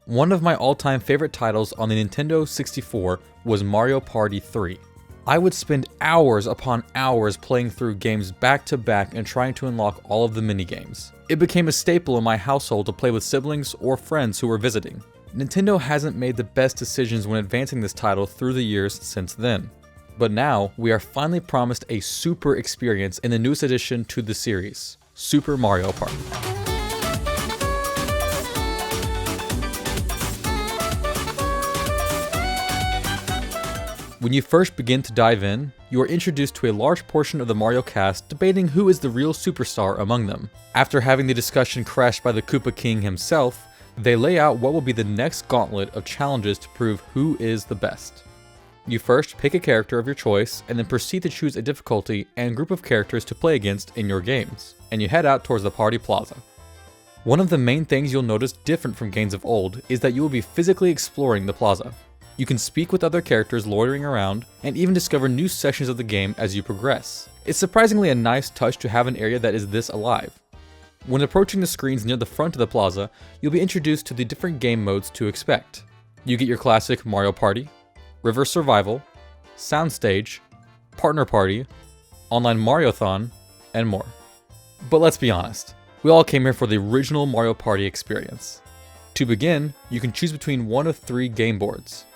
One of my all-time favorite titles on the Nintendo 64 was Mario Party 3. I would spend hours upon hours playing through games back to back and trying to unlock all of the minigames. It became a staple in my household to play with siblings or friends who were visiting. Nintendo hasn't made the best decisions when advancing this title through the years since then. But now, we are finally promised a super experience in the newest addition to the series, Super Mario Party. When you first begin to dive in, you are introduced to a large portion of the Mario cast debating who is the real superstar among them. After having the discussion crashed by the Koopa King himself, they lay out what will be the next gauntlet of challenges to prove who is the best. You first pick a character of your choice and then proceed to choose a difficulty and group of characters to play against in your games, and you head out towards the party plaza. One of the main things you'll notice different from games of old is that you will be physically exploring the plaza. You can speak with other characters loitering around, and even discover new sections of the game as you progress. It's surprisingly a nice touch to have an area that is this alive. When approaching the screens near the front of the plaza, you'll be introduced to the different game modes to expect. You get your classic Mario Party, River Survival, Soundstage, Partner Party, Online Mariothon, and more. But let's be honest, we all came here for the original Mario Party experience. To begin, you can choose between one of 3 game boards.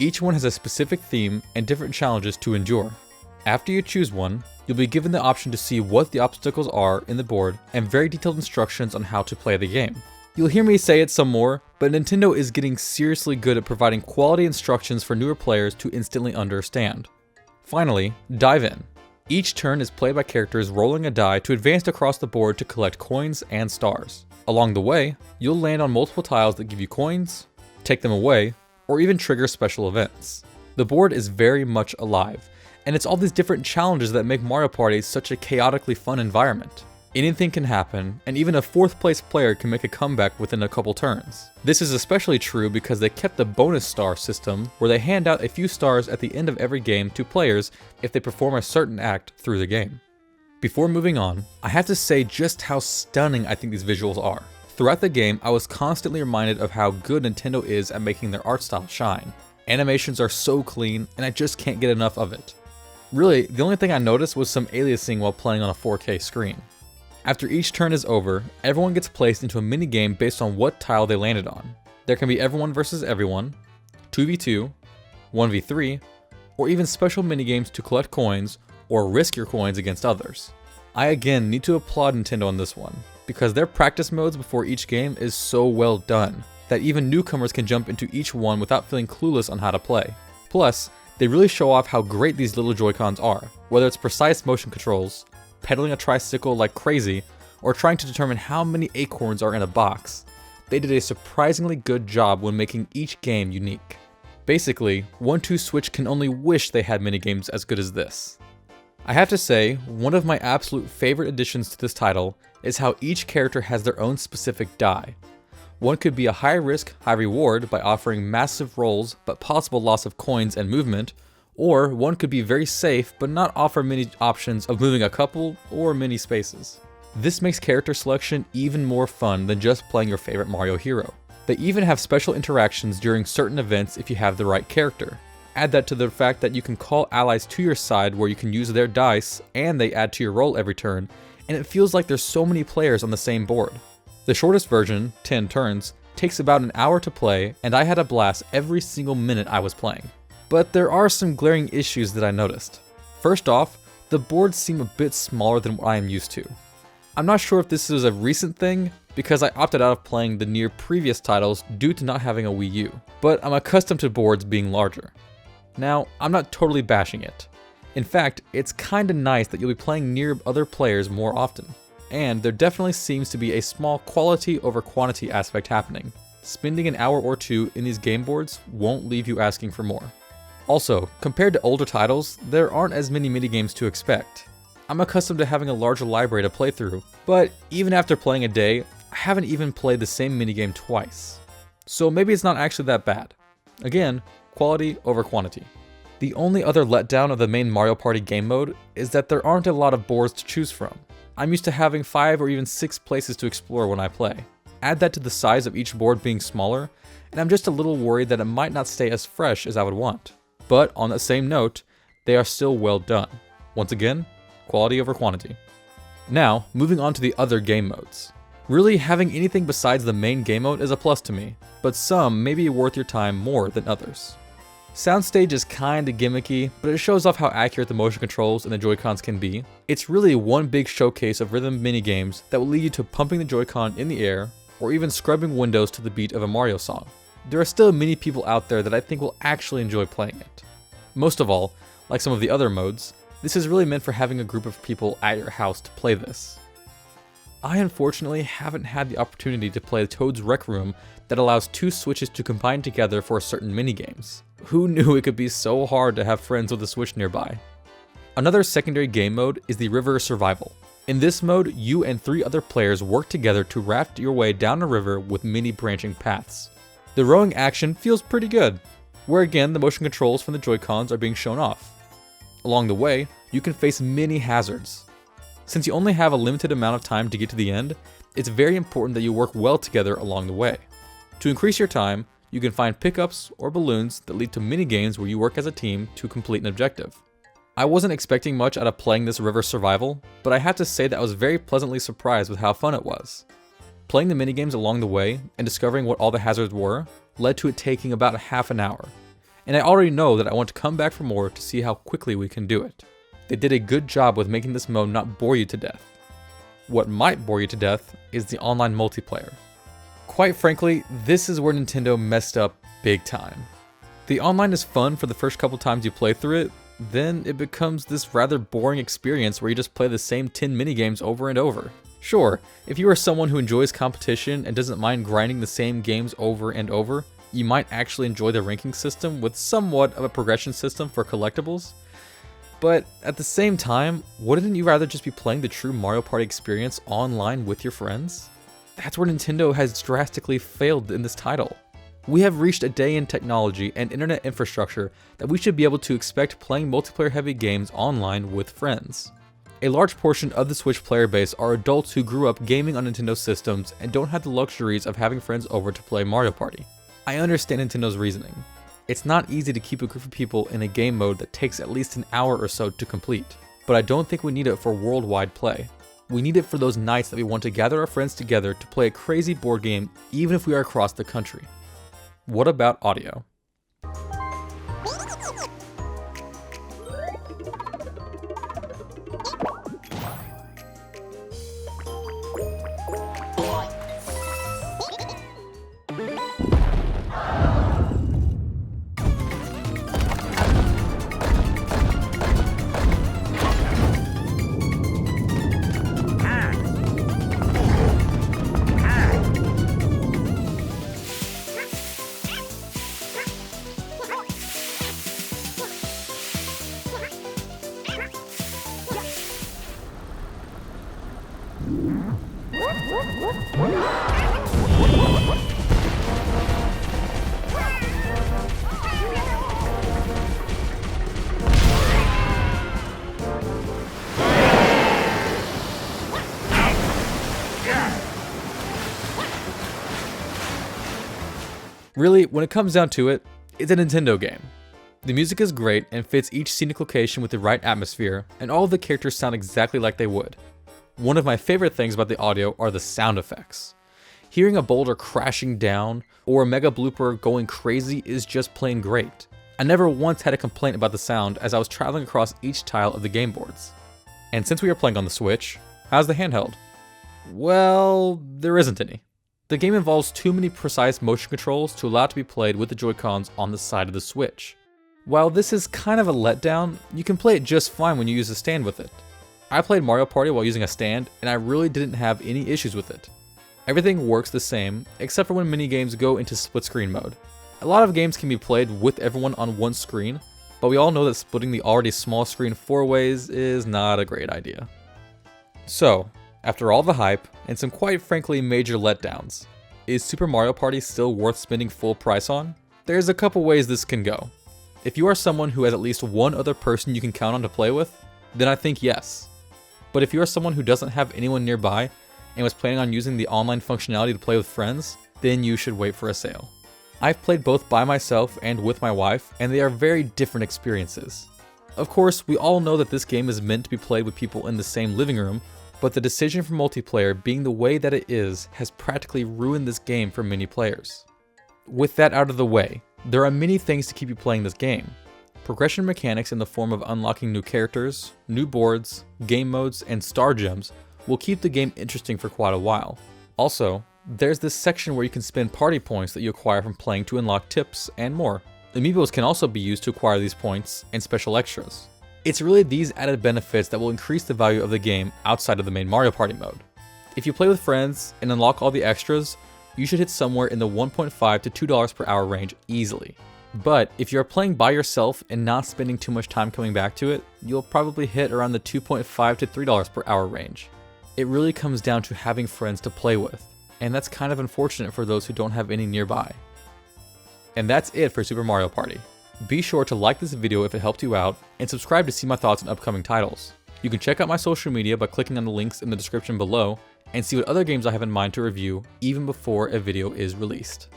Each one has a specific theme and different challenges to endure. After you choose one, you'll be given the option to see what the obstacles are in the board and very detailed instructions on how to play the game. You'll hear me say it some more, but Nintendo is getting seriously good at providing quality instructions for newer players to instantly understand. Finally, dive in. Each turn is played by characters rolling a die to advance across the board to collect coins and stars. Along the way, you'll land on multiple tiles that give you coins, take them away, or even trigger special events. The board is very much alive, and it's all these different challenges that make Mario Party such a chaotically fun environment. Anything can happen, and even a 4th place player can make a comeback within a couple turns. This is especially true because they kept the bonus star system, where they hand out a few stars at the end of every game to players if they perform a certain act through the game. Before moving on, I have to say just how stunning I think these visuals are. Throughout the game, I was constantly reminded of how good Nintendo is at making their art style shine. Animations are so clean, and I just can't get enough of it. Really, the only thing I noticed was some aliasing while playing on a 4K screen. After each turn is over, everyone gets placed into a minigame based on what tile they landed on. There can be everyone versus everyone, 2v2, 1v3, or even special minigames to collect coins or risk your coins against others. I again need to applaud Nintendo on this one, because their practice modes before each game is so well done, that even newcomers can jump into each one without feeling clueless on how to play. Plus, they really show off how great these little Joy-Cons are, whether it's precise motion controls, pedaling a tricycle like crazy, or trying to determine how many acorns are in a box. They did a surprisingly good job when making each game unique. Basically, 1-2 Switch can only wish they had minigames as good as this. I have to say, one of my absolute favorite additions to this title is how each character has their own specific die. One could be a high risk, high reward by offering massive rolls but possible loss of coins and movement, or one could be very safe but not offer many options of moving a couple or many spaces. This makes character selection even more fun than just playing your favorite Mario hero. They even have special interactions during certain events if you have the right character. Add that to the fact that you can call allies to your side where you can use their dice and they add to your roll every turn, and it feels like there's so many players on the same board. The shortest version, 10 turns, takes about an hour to play, and I had a blast every single minute I was playing. But there are some glaring issues that I noticed. First off, the boards seem a bit smaller than what I am used to. I'm not sure if this is a recent thing, because I opted out of playing the near previous titles due to not having a Wii U, but I'm accustomed to boards being larger. Now, I'm not totally bashing it. In fact, it's kinda nice that you'll be playing near other players more often. And there definitely seems to be a small quality over quantity aspect happening. Spending an hour or 2 in these game boards won't leave you asking for more. Also, compared to older titles, there aren't as many minigames to expect. I'm accustomed to having a larger library to play through, but even after playing a day, I haven't even played the same minigame twice. So maybe it's not actually that bad. Again, quality over quantity. The only other letdown of the main Mario Party game mode is that there aren't a lot of boards to choose from. I'm used to having 5 or even 6 places to explore when I play. Add that to the size of each board being smaller, and I'm just a little worried that it might not stay as fresh as I would want. But on that same note, they are still well done. Once again, quality over quantity. Now, moving on to the other game modes. Really, having anything besides the main game mode is a plus to me, but some may be worth your time more than others. Soundstage is kinda gimmicky, but it shows off how accurate the motion controls and the Joy-Cons can be. It's really one big showcase of rhythm minigames that will lead you to pumping the Joy-Con in the air, or even scrubbing windows to the beat of a Mario song. There are still many people out there that I think will actually enjoy playing it. Most of all, like some of the other modes, this is really meant for having a group of people at your house to play this. I unfortunately haven't had the opportunity to play Toad's Rec Room that allows two Switches to combine together for certain minigames. Who knew it could be so hard to have friends with a Switch nearby? Another secondary game mode is the River Survival. In this mode, you and 3 other players work together to raft your way down a river with many branching paths. The rowing action feels pretty good, where again the motion controls from the Joy-Cons are being shown off. Along the way, you can face many hazards. Since you only have a limited amount of time to get to the end, it's very important that you work well together along the way. To increase your time, you can find pickups or balloons that lead to mini-games where you work as a team to complete an objective. I wasn't expecting much out of playing this River Survival, but I have to say that I was very pleasantly surprised with how fun it was. Playing the minigames along the way and discovering what all the hazards were led to it taking about a half an hour, and I already know that I want to come back for more to see how quickly we can do it. They did a good job with making this mode not bore you to death. What might bore you to death is the online multiplayer. Quite frankly, this is where Nintendo messed up big time. The online is fun for the first couple times you play through it, then it becomes this rather boring experience where you just play the same 10 minigames over and over. Sure, if you are someone who enjoys competition and doesn't mind grinding the same games over and over, you might actually enjoy the ranking system with somewhat of a progression system for collectibles. But at the same time, wouldn't you rather just be playing the true Mario Party experience online with your friends? That's where Nintendo has drastically failed in this title. We have reached a day in technology and internet infrastructure that we should be able to expect playing multiplayer heavy games online with friends. A large portion of the Switch player base are adults who grew up gaming on Nintendo systems and don't have the luxuries of having friends over to play Mario Party. I understand Nintendo's reasoning. It's not easy to keep a group of people in a game mode that takes at least an hour or so to complete, but I don't think we need it for worldwide play. We need it for those nights that we want to gather our friends together to play a crazy board game even if we are across the country. What about audio? Really, when it comes down to it, it's a Nintendo game. The music is great and fits each scenic location with the right atmosphere, and all of the characters sound exactly like they would. One of my favorite things about the audio are the sound effects. Hearing a boulder crashing down or a mega blooper going crazy is just plain great. I never once had a complaint about the sound as I was traveling across each tile of the game boards. And since we are playing on the Switch, how's the handheld? Well, there isn't any. The game involves too many precise motion controls to allow it to be played with the Joy-Cons on the side of the Switch. While this is kind of a letdown, you can play it just fine when you use a stand with it. I played Mario Party while using a stand, and I really didn't have any issues with it. Everything works the same, except for when minigames go into split screen mode. A lot of games can be played with everyone on one screen, but we all know that splitting the already small screen 4 ways is not a great idea. So, after all the hype, and some quite frankly major letdowns, is Super Mario Party still worth spending full price on? There's a couple ways this can go. If you are someone who has at least one other person you can count on to play with, then I think yes. But if you are someone who doesn't have anyone nearby and was planning on using the online functionality to play with friends, then you should wait for a sale. I've played both by myself and with my wife, and they are very different experiences. Of course, we all know that this game is meant to be played with people in the same living room, but the decision for multiplayer being the way that it is has practically ruined this game for many players. With that out of the way, there are many things to keep you playing this game. Progression mechanics in the form of unlocking new characters, new boards, game modes, and star gems will keep the game interesting for quite a while. Also, there's this section where you can spend party points that you acquire from playing to unlock tips and more. Amiibos can also be used to acquire these points and special extras. It's really these added benefits that will increase the value of the game outside of the main Mario Party mode. If you play with friends and unlock all the extras, you should hit somewhere in the $1.5 to $2 per hour range easily. But if you're playing by yourself and not spending too much time coming back to it, you'll probably hit around the $2.5 to $3 per hour range. It really comes down to having friends to play with, and that's kind of unfortunate for those who don't have any nearby. And that's it for Super Mario Party. Be sure to like this video if it helped you out, and subscribe to see my thoughts on upcoming titles. You can check out my social media by clicking on the links in the description below, and see what other games I have in mind to review even before a video is released.